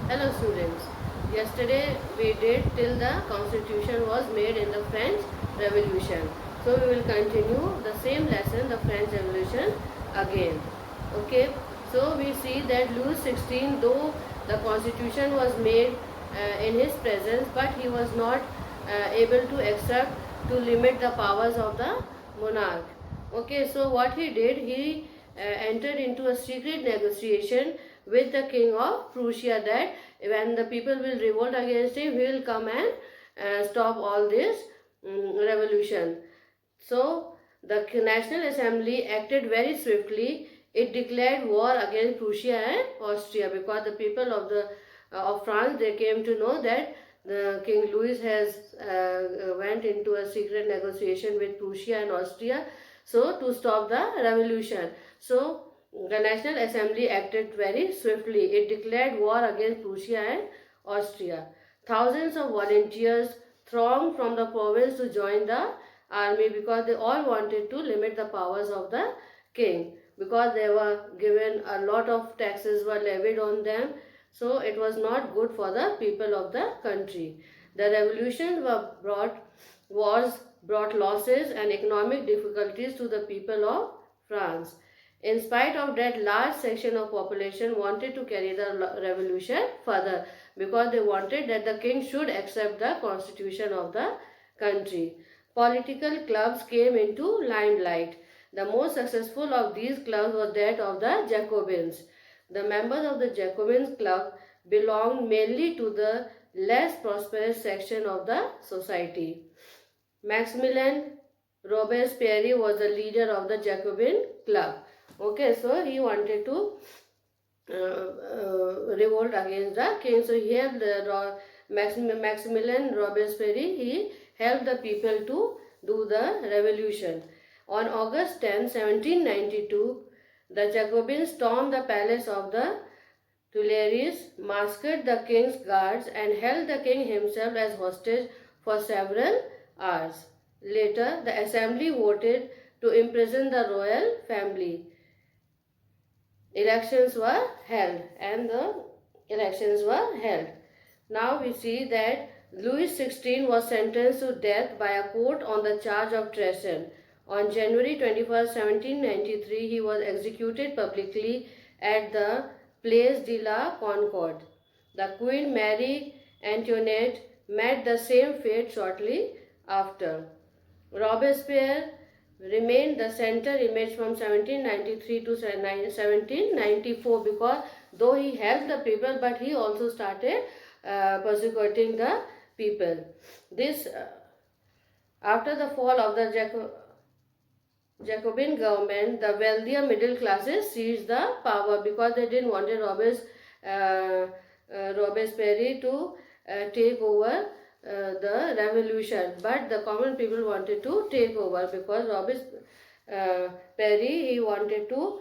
Hello students. Yesterday we did till the constitution was made in the French Revolution. So we will continue the same lesson, the French Revolution again. Okay. So we see that Louis XVI, though the constitution was made in his presence, but he was not able to accept to limit the powers of the monarch. Okay. So what he did, he entered into a secret negotiation with the king of Prussia that when the people will revolt against him, he will come and stop all this revolution. So the National Assembly acted very swiftly. It declared war against Prussia and Austria because the people of France, they came to know that the King Louis has went into a secret negotiation with Prussia and Austria, so to stop the revolution. So the National Assembly acted very swiftly. It declared war against Prussia and Austria. Thousands of volunteers thronged from the province to join the army because they all wanted to limit the powers of the king, because they were given a lot of taxes were levied on them, so it was not good for the people of the country. The revolutions were brought wars brought losses and economic difficulties to the people of France. In spite of that, large section of population wanted to carry the revolution further because they wanted that the king should accept the constitution of the country. Political clubs came into limelight. The most successful of these clubs was that of the Jacobins. The members of the Jacobins club belonged mainly to the less prosperous section of the society. Maximilien Robespierre was the leader of the Jacobin club. Okay, so he wanted to revolt against the king. So he helped Maximilien Robespierre, he helped the people to do the revolution. On August 10, 1792, the Jacobins stormed the palace of the Tuileries, massacred the king's guards, and held the king himself as hostage for several hours. Later, the assembly voted to imprison the royal family. Elections were held, and the elections were held. Now we see that Louis XVI was sentenced to death by a court on the charge of treason. On January 21, 1793, he was executed publicly at the Place de la Concorde. The Queen Marie Antoinette met the same fate shortly after. Robespierre remained the center image from 1793 to 1794 because though he helped the people, but he also started persecuting the people. This after the fall of the Jacobin government, the wealthier middle classes seized the power because they didn't want Robespierre to take over the revolution, but the common people wanted to take over because Robespierre, he wanted to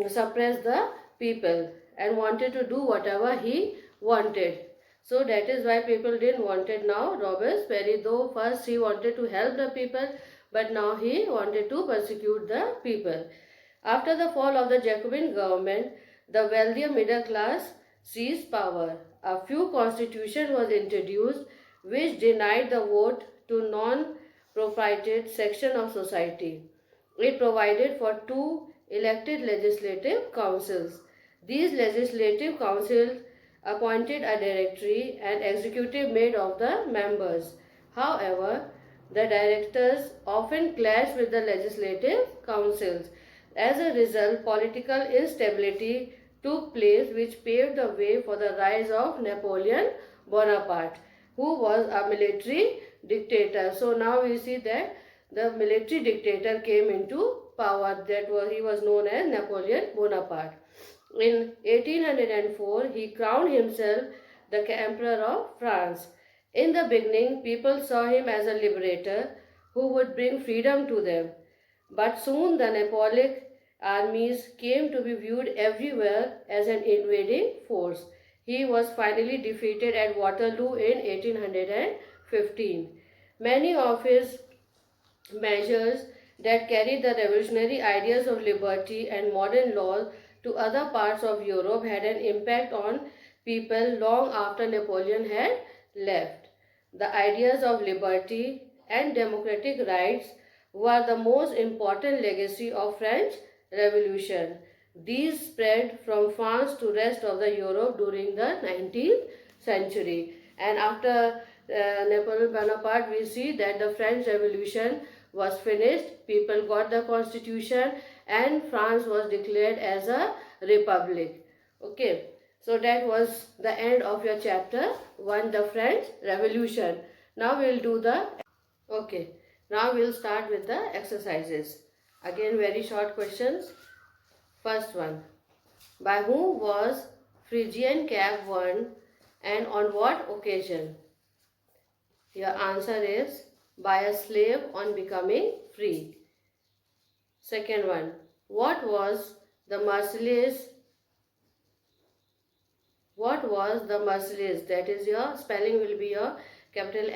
suppress the people and wanted to do whatever he wanted. So that is why people didn't wanted now Robespierre, though first he wanted to help the people, but now he wanted to persecute the people. After the fall of the Jacobin government, the wealthier middle class seized power. A few constitution was introduced which denied the vote to non-proprietary section of society. It provided for 2 elected legislative councils. These legislative councils appointed a directory and executive made of the members. However, the directors often clashed with the legislative councils. As a result, political instability took place, which paved the way for the rise of Napoleon Bonaparte, who was a military dictator. So now we see that the military dictator came into power. He was known as Napoleon Bonaparte. In 1804, he crowned himself the Emperor of France. In the beginning, people saw him as a liberator who would bring freedom to them. But soon the Napoleonic armies came to be viewed everywhere as an invading force. He was finally defeated at Waterloo in 1815. Many of his measures that carried the revolutionary ideas of liberty and modern laws to other parts of Europe had an impact on people long after Napoleon had left. The ideas of liberty and democratic rights were the most important legacy of French Revolution. These spread from France to rest of the Europe during the 19th century. And after Napoleon Bonaparte, we see that the French Revolution was finished, people got the constitution, and France was declared as a republic. Okay, so that was the end of your chapter 1, the French Revolution. Now we will do the, okay, now we will start with the exercises. Again, very short questions. First one, by whom was Phrygian cap won and on what occasion? Your answer is by a slave on becoming free. Second one, what was the Marseillaise? What was the Marseillaise? That is, your spelling will be your capital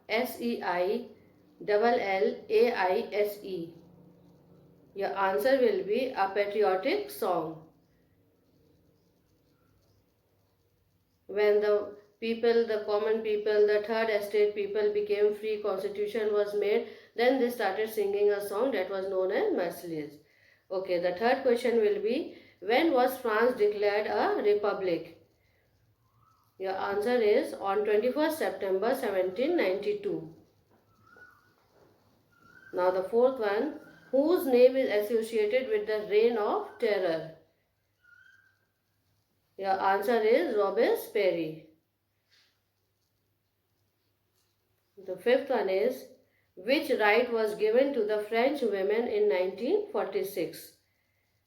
MARSEILLAISE. Your answer will be a patriotic song. When the people, the common people, the third estate people became free, constitution was made, then they started singing a song that was known as Marseillaise. Okay, the third question will be, when was France declared a republic? Your answer is on 21st September 1792. Now the fourth one, whose name is associated with the reign of terror? Your answer is Robespierre. The fifth one is, which right was given to the French women in 1946?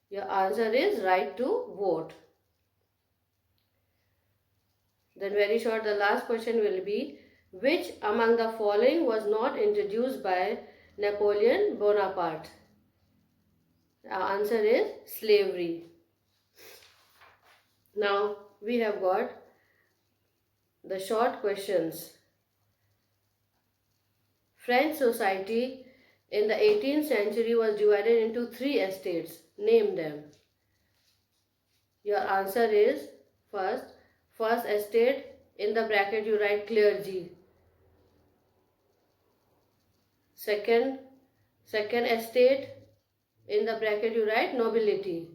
Your answer is right to vote. Then very short, the last question will be, which among the following was not introduced by Napoleon Bonaparte? The answer is slavery. Now we have got the short questions. French society in the 18th century was divided into 3 estates. Name them. Your answer is first estate, in the bracket you write clergy. Second estate, in the bracket you write nobility.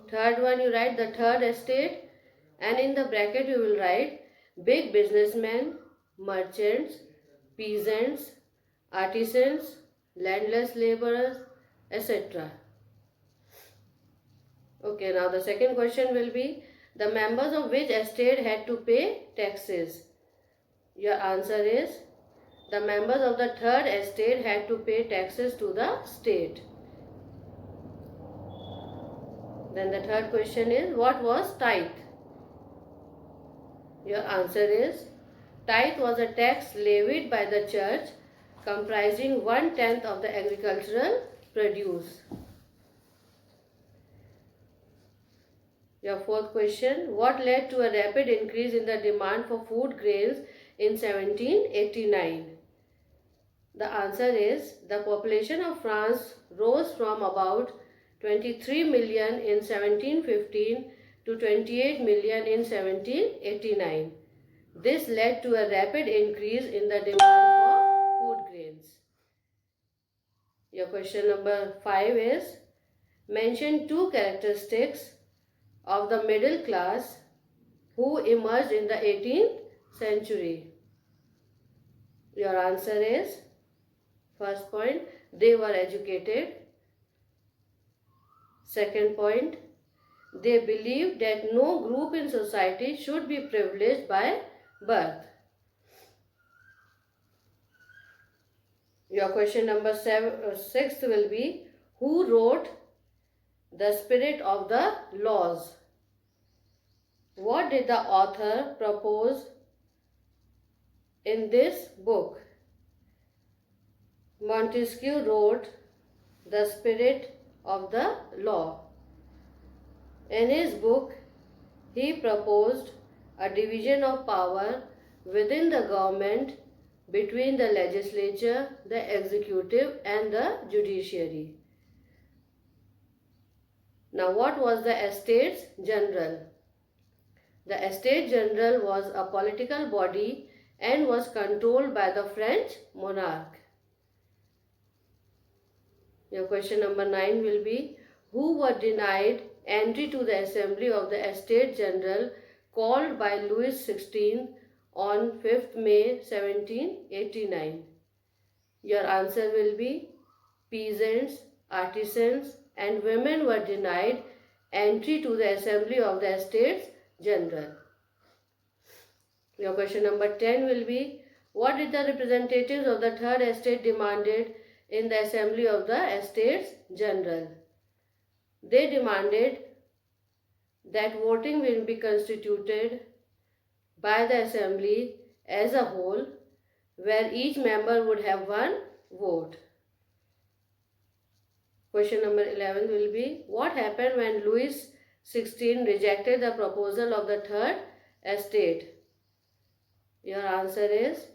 Third one you write the third estate, and in the bracket you will write big businessmen, merchants, peasants, artisans, landless laborers, etc. Okay, now the second question will be, the members of which estate had to pay taxes? Your answer is, the members of the third estate had to pay taxes to the state. Then the third question is, what was tithe? Your answer is, tithe was a tax levied by the church comprising 1/10 of the agricultural produce. Your fourth question, what led to a rapid increase in the demand for food grains in 1789? The answer is, the population of France rose from about 23 million in 1715 to 28 million in 1789. This led to a rapid increase in the demand for food grains. Your question number 5 is, mention 2 characteristics of the middle class who emerged in the 18th century. Your answer is, first point, they were educated. Second point, they believed that no group in society should be privileged by birth. Your question number 6 will be, who wrote The Spirit of the Laws? What did the author propose in this book? Montesquieu wrote The Spirit of the Law. In his book, he proposed a division of power within the government between the legislature, the executive, and the judiciary. Now, what was the Estates General? The Estates General was a political body and was controlled by the French monarch. Your question number 9 will be, who were denied entry to the assembly of the Estates General called by Louis XVI on 5th May 1789? Your answer will be, peasants, artisans and women were denied entry to the assembly of the Estates General. Your question number 10 will be, what did the representatives of the Third Estate demanded in the assembly of the Estates General? They demanded that voting will be constituted by the assembly as a whole, where each member would have one vote. Question number 11 will be, what happened when Louis XVI rejected the proposal of the Third Estate? Your answer is,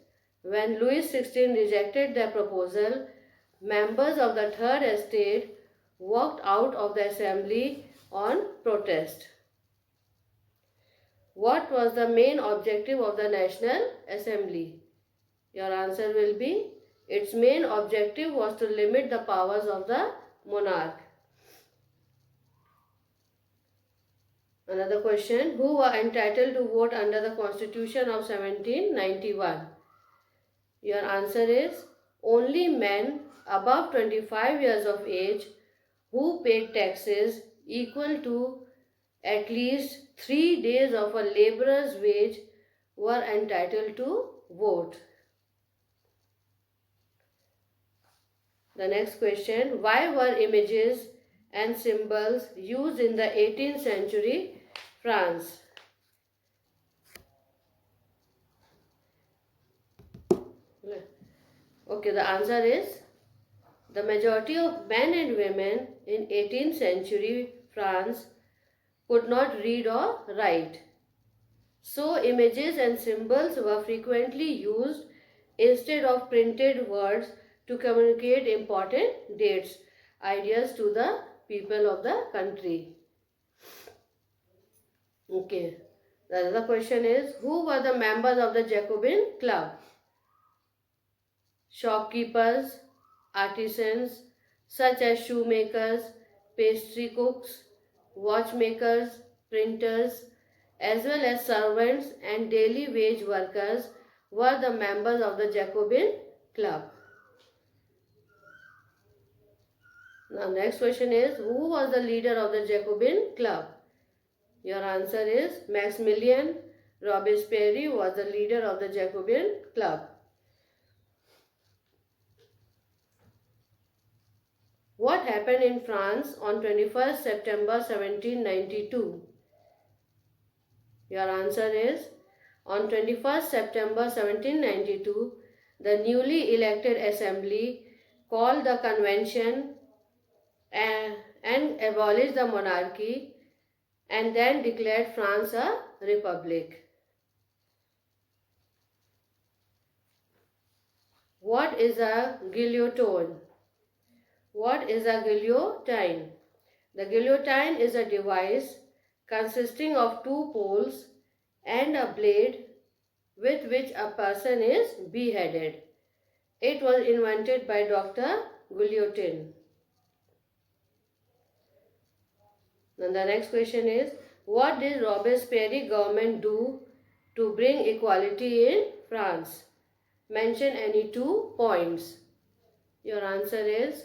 when Louis XVI rejected the proposal, members of the Third Estate walked out of the assembly on protest. What was the main objective of the National Assembly? Your answer will be, its main objective was to limit the powers of the monarch. Another question, who were entitled to vote under the Constitution of 1791? Your answer is, only men above 25 years of age who paid taxes equal to at least 3 days of a laborer's wage were entitled to vote. The next question, why were images and symbols used in the 18th century France? Okay, the answer is, the majority of men and women in 18th century France could not read or write. So, images and symbols were frequently used instead of printed words to communicate important dates, ideas to the people of the country. Okay, the other question is, who were the members of the Jacobin club? Shopkeepers, artisans such as shoemakers, pastry cooks, watchmakers, printers, as well as servants and daily wage workers were the members of the Jacobin club. Now next question is, who was the leader of the Jacobin club? Your answer is, Maximilien Robespierre was the leader of the Jacobin club. What happened in France on 21st September 1792? Your answer is, on 21st September 1792, the newly elected assembly called the convention and abolished the monarchy and then declared France a republic. What is a guillotine? What is a guillotine? The guillotine is a device consisting of 2 poles and a blade with which a person is beheaded. It was invented by Dr. Guillotine. Now the next question is, what did Robespierre government do to bring equality in France? Mention any 2 points. Your answer is,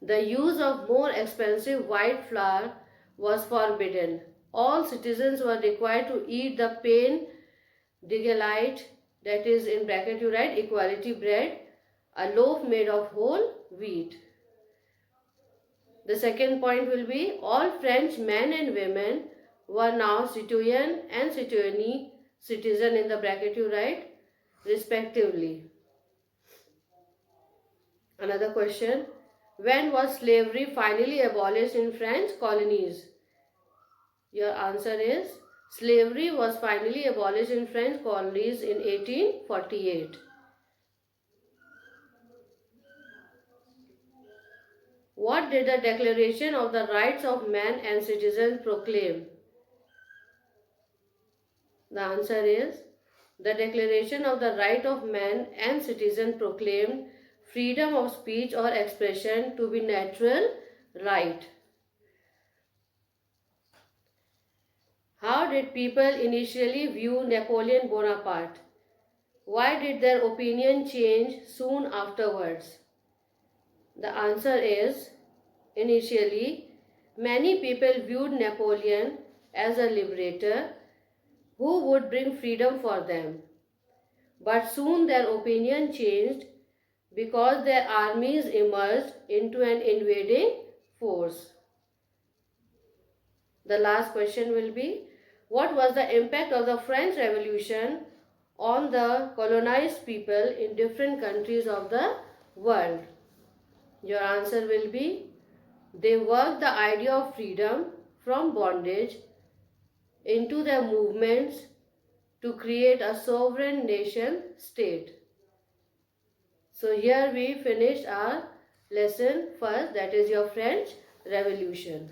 the use of more expensive white flour was forbidden. All citizens were required to eat the pain d'égalité, that is, in bracket you write equality bread, a loaf made of whole wheat. The second point will be, all French men and women were now citoyen and citoyenne, citizen in the bracket you write, respectively. Another question, when was slavery finally abolished in French colonies? Your answer is, slavery was finally abolished in French colonies in 1848. What did the Declaration of the Rights of Man and Citizens proclaim? The answer is, the Declaration of the Right of Man and Citizen proclaimed freedom of speech or expression to be natural right. How did people initially view Napoleon Bonaparte? Why did their opinion change soon afterwards? The answer is, initially, many people viewed Napoleon as a liberator who would bring freedom for them. But soon their opinion changed because their armies emerged into an invading force. The last question will be, what was the impact of the French Revolution on the colonized people in different countries of the world? Your answer will be, they worked the idea of freedom from bondage into their movements to create a sovereign nation state. So here we finished our lesson first, that is your French Revolution.